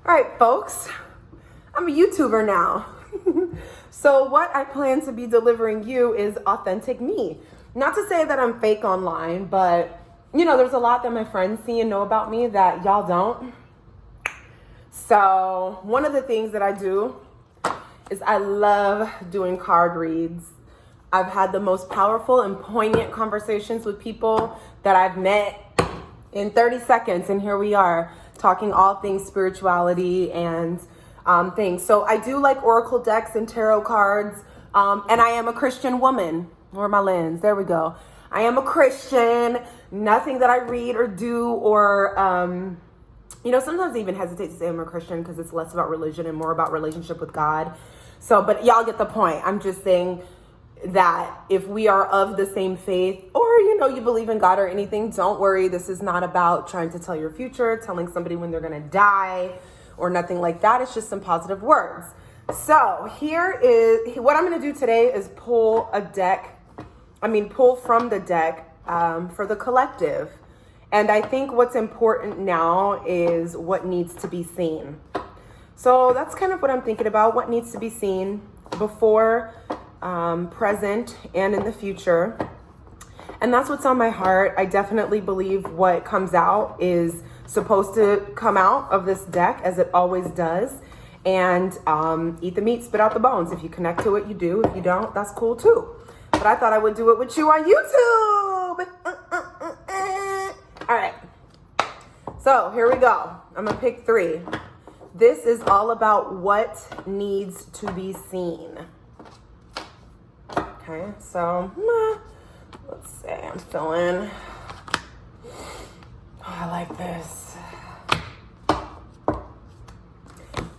All right, folks, I'm a YouTuber now. So what I plan to be delivering you is authentic me. Not to say that I'm fake online, but there's a lot that my friends see and know about me that y'all don't. So one of the things that I do is I love doing card reads. I've had the most powerful and poignant conversations with people that I've met in 30 seconds, and here we are talking all things spirituality and things. So I do like oracle decks and tarot cards, and I am a Christian woman. Where are my lens? There we go. I am a Christian. Nothing that I read or do or, sometimes I even hesitate to say I'm a Christian because it's less about religion and more about relationship with God. So, but y'all get the point. I'm just saying that if we are of the same faith or, you believe in God or anything, don't worry. This is not about trying to tell your future, telling somebody when they're going to die or nothing like that. It's just some positive words. So here is what I'm going to do today is pull from the deck for the collective. And I think what's important now is what needs to be seen. So that's kind of what I'm thinking about, what needs to be seen before, present, and in the future. And that's what's on my heart. I definitely believe what comes out is supposed to come out of this deck, as it always does. And eat the meat, spit out the bones. If you connect to it, you do. If you don't, that's cool too. But I thought I would do it with you on YouTube. All right. So here we go. I'm going to pick 3. This is all about what needs to be seen. Okay, so let's see. I'm feeling. Oh, I like this.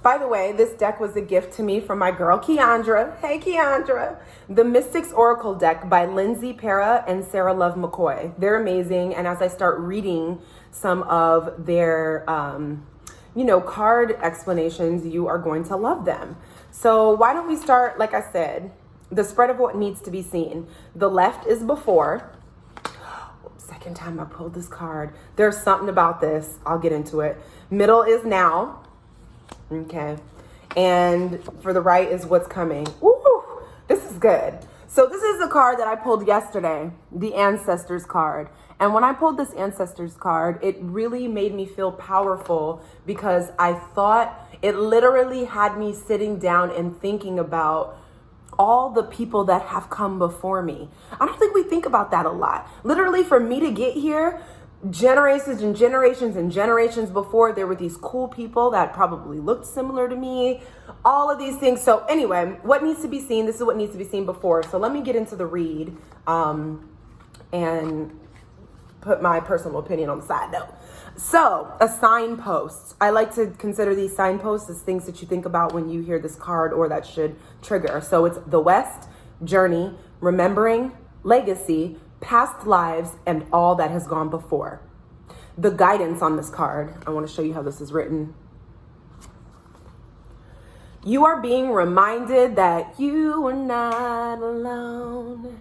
By the way, this deck was a gift to me from my girl, Keandra. Hey, Keandra. The Mystics Oracle deck by Lindsay Para and Sarah Love McCoy. They're amazing. And as I start reading some of their, card explanations, you are going to love them. So why don't we start, like I said, the spread of what needs to be seen. The left is before. Second time I pulled this card. There's something about this. I'll get into it. Middle is now. Okay. And for the right is what's coming. Ooh, this is good. So this is the card that I pulled yesterday, the Ancestors card. And when I pulled this Ancestors card, it really made me feel powerful because I thought it literally had me sitting down and thinking about all the people that have come before me. I don't think we think about that a lot. Literally, for me to get here, generations and generations and generations before, there were these cool people that probably looked similar to me, all of these things. So anyway, what needs to be seen? This is what needs to be seen before. So let me get into the read and put my personal opinion on the side note. So a signpost. I like to consider these signposts as things that you think about when you hear this card or that should trigger. So it's the West, journey, remembering, legacy, past lives, and all that has gone before. The guidance on this card, I want to show you how this is written. You are being reminded that you are not alone.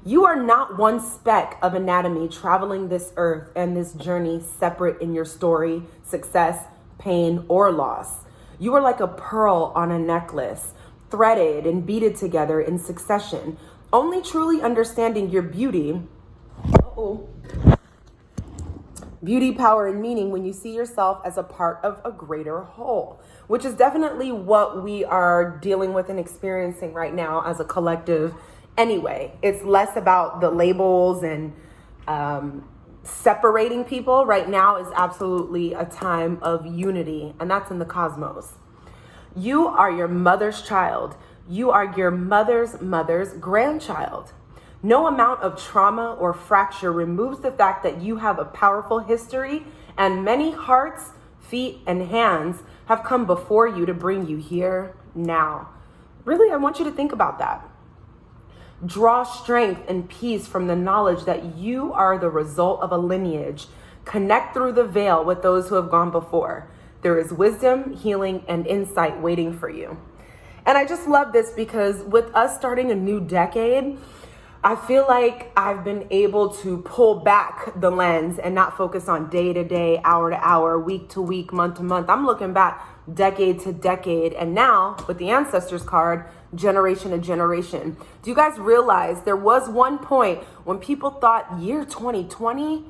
You are not one speck of anatomy traveling this earth and this journey separate in your story, success, pain, or loss. You are like a pearl on a necklace, threaded and beaded together in succession, only truly understanding your beauty, beauty, power, and meaning when you see yourself as a part of a greater whole, which is definitely what we are dealing with and experiencing right now as a collective. Anyway, it's less about the labels and separating people. Right now is absolutely a time of unity, and that's in the cosmos. You are your mother's child. You are your mother's mother's grandchild. No amount of trauma or fracture removes the fact that you have a powerful history, and many hearts, feet, and hands have come before you to bring you here now. Really, I want you to think about that. Draw strength and peace from the knowledge that you are the result of a lineage. Connect through the veil with those who have gone before. There is wisdom, healing, and insight waiting for you. And I just love this because with us starting a new decade, I feel like I've been able to pull back the lens and not focus on day to day, hour to hour, week to week, month to month. I'm looking back decade to decade. And now with the ancestors card, generation to generation. Do you guys realize there was one point when people thought year 2020,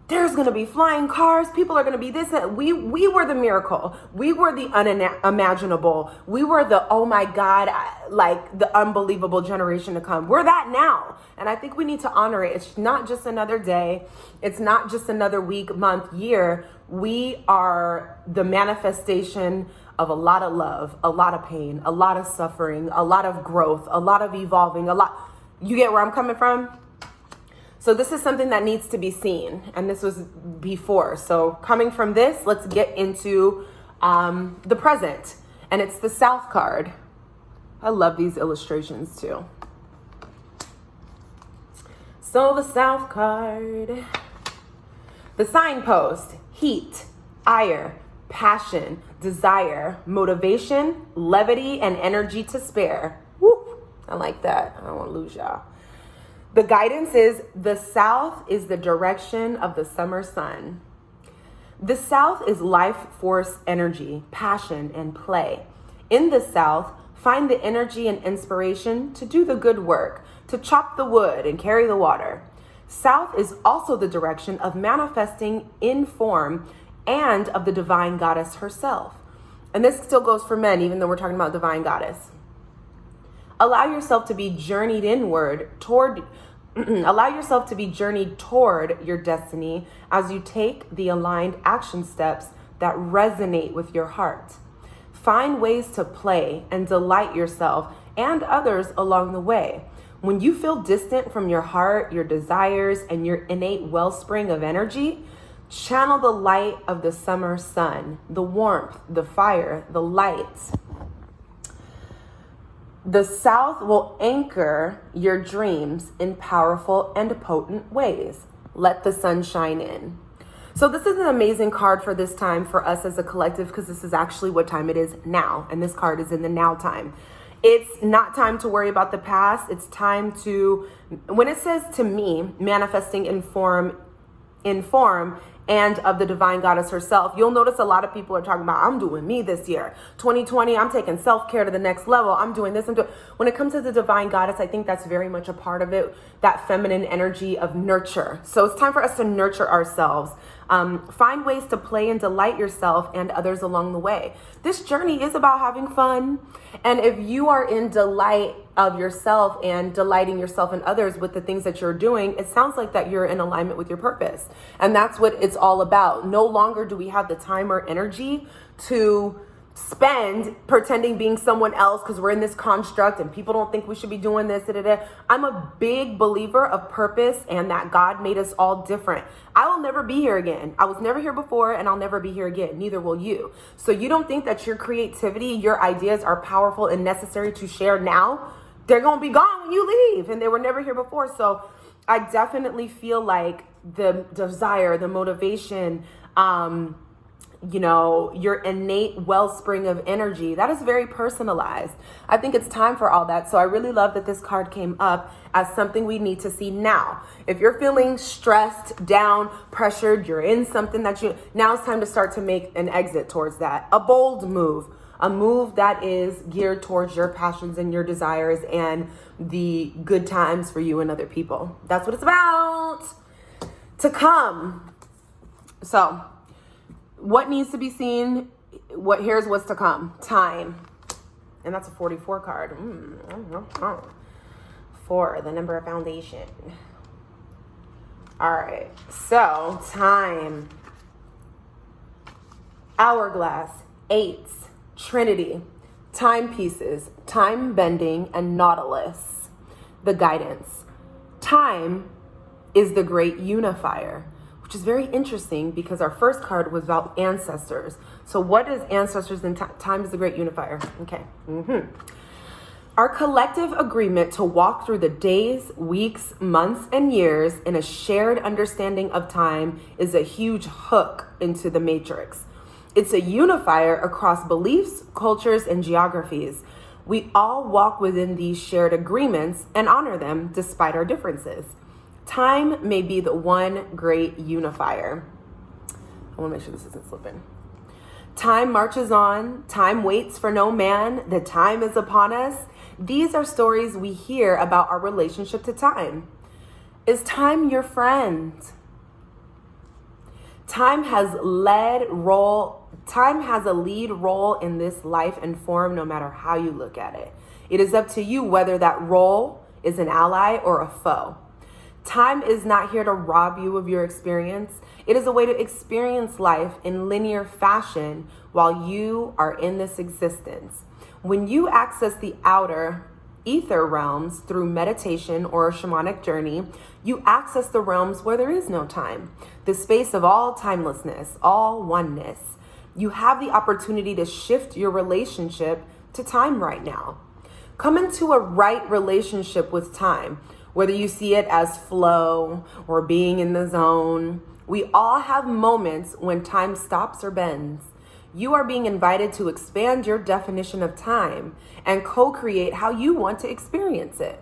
there's going to be flying cars. People are going to be this. We were the miracle. We were the unimaginable. We were the, oh my God, like the unbelievable generation to come. We're that now. And I think we need to honor it. It's not just another day. It's not just another week, month, year. We are the manifestation of a lot of love, a lot of pain, a lot of suffering, a lot of growth, a lot of evolving, you get where I'm coming from? So this is something that needs to be seen, and this was before. So coming from this, let's get into the present, and it's the South card. I love these illustrations too. So the South card, the signpost, heat, ire, passion, desire, motivation, levity, and energy to spare. Woo, I like that. I don't want to lose y'all. The guidance is the South is the direction of the summer sun. The South is life force, energy, passion, and play. In the South, find the energy and inspiration to do the good work, to chop the wood and carry the water. South is also the direction of manifesting in form and of the divine goddess herself. And this still goes for men, even though we're talking about divine goddess. Allow yourself to be journeyed toward your destiny as you take the aligned action steps that resonate with your heart. Find ways to play and delight yourself and others along the way. When you feel distant from your heart, your desires, and your innate wellspring of energy, channel the light of the summer sun, the warmth, the fire, the light. The South will anchor your dreams in powerful and potent ways. Let the sun shine in. So this is an amazing card for this time for us as a collective, because this is actually what time it is now. And this card is in the now time. It's not time to worry about the past. It's time to, when it says to me, manifesting in form and of the divine goddess herself, you'll notice a lot of people are talking about, I'm doing me this year. 2020, I'm taking self-care to the next level. I'm doing this. When it comes to the divine goddess, I think that's very much a part of it, that feminine energy of nurture. So it's time for us to nurture ourselves. Find ways to play and delight yourself and others along the way. This journey is about having fun. And if you are in delight of yourself and delighting yourself and others with the things that you're doing, it sounds like that you're in alignment with your purpose. And that's what it's all about. No longer do we have the time or energy to spend pretending being someone else because we're in this construct and people don't think we should be doing this. I'm a big believer of purpose and that God made us all different. I will never be here again. I was never here before and I'll never be here again. Neither will you. So you don't think that your creativity, your ideas are powerful and necessary to share now? They're going to be gone when you leave, and they were never here before. So I definitely feel like the desire, the motivation, your innate wellspring of energy, that is very personalized. I think it's time for all that. So I really love that this card came up as something we need to see now. If you're feeling stressed, down, pressured, you're in something now it's time to start to make an exit towards that. A bold move, a move that is geared towards your passions and your desires and the good times for you and other people. That's what it's about to come. So what needs to be seen? Here's what's to come. Time. And that's a 44 card. 4, the number of foundation. All right. So time. Hourglass. 8s. Trinity. Timepieces. Time bending and nautilus. The guidance. Time is the great unifier, which is very interesting because our first card was about ancestors. So what is ancestors and time is the great unifier? Okay. Our collective agreement to walk through the days, weeks, months, and years in a shared understanding of time is a huge hook into the matrix. It's a unifier across beliefs, cultures, and geographies. We all walk within these shared agreements and honor them despite our differences. Time may be the one great unifier. I want to make sure this isn't slipping. Time marches on. Time waits for no man. The time is upon us. These are stories we hear about our relationship to time. Is time your friend? Time has a lead role in this life and form, no matter how you look at it. It is up to you whether that role is an ally or a foe. Time is not here to rob you of your experience. It is a way to experience life in linear fashion while you are in this existence. When you access the outer ether realms through meditation or a shamanic journey, you access the realms where there is no time, the space of all timelessness, all oneness. You have the opportunity to shift your relationship to time right now. Come into a right relationship with time, whether you see it as flow or being in the zone. We all have moments when time stops or bends. You are being invited to expand your definition of time and co-create how you want to experience it.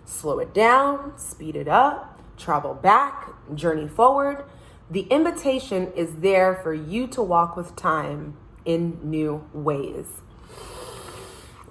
Slow it down, speed it up, travel back, journey forward. The invitation is there for you to walk with time in new ways.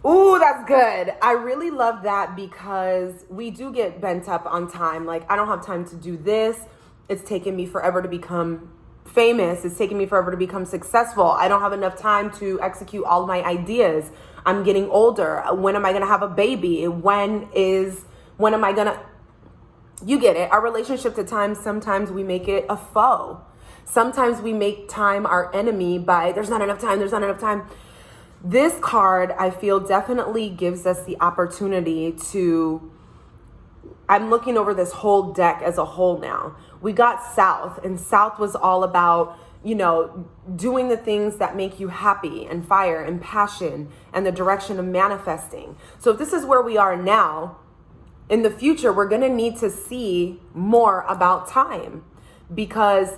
Ooh, that's good. I really love that because we do get bent up on time. Like, I don't have time to do this. It's taken me forever to become famous. It's taken me forever to become successful. I don't have enough time to execute all my ideas. I'm getting older. When am I going to have a baby? When am I going to... You get it. Our relationship to time, sometimes we make it a foe. Sometimes we make time our enemy by, there's not enough time. This card, I feel, definitely gives us the opportunity to... I'm looking over this whole deck as a whole now. We got South, and South was all about, doing the things that make you happy and fire and passion and the direction of manifesting. So if this is where we are now, in the future, we're going to need to see more about time, because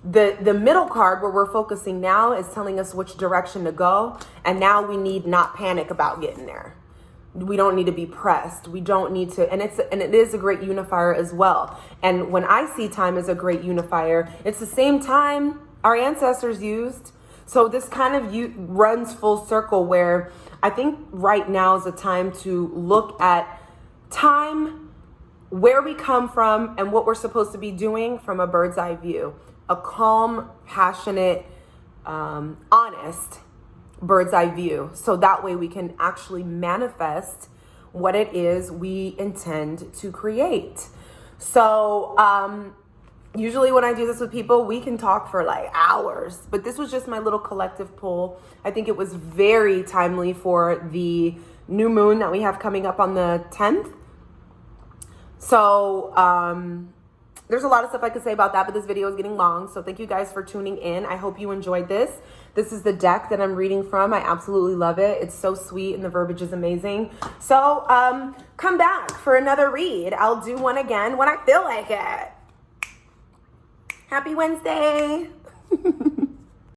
the middle card where we're focusing now is telling us which direction to go. And now we need not panic about getting there. We don't need to be pressed. We don't need to, and it is a great unifier as well. And when I see time as a great unifier, it's the same time our ancestors used. So this kind of runs full circle, where I think right now is a time to look at time, where we come from, and what we're supposed to be doing from a bird's eye view. A calm, passionate, honest bird's eye view. So that way we can actually manifest what it is we intend to create. So usually when I do this with people, we can talk for like hours, but this was just my little collective pull. I think it was very timely for the new moon that we have coming up on the 10th. So there's a lot of stuff I could say about that, but this video is getting long. So thank you guys for tuning in. I hope you enjoyed this. This is the deck that I'm reading from. I absolutely love it. It's so sweet and the verbiage is amazing. So come back for another read. I'll do one again when I feel like it. Happy Wednesday.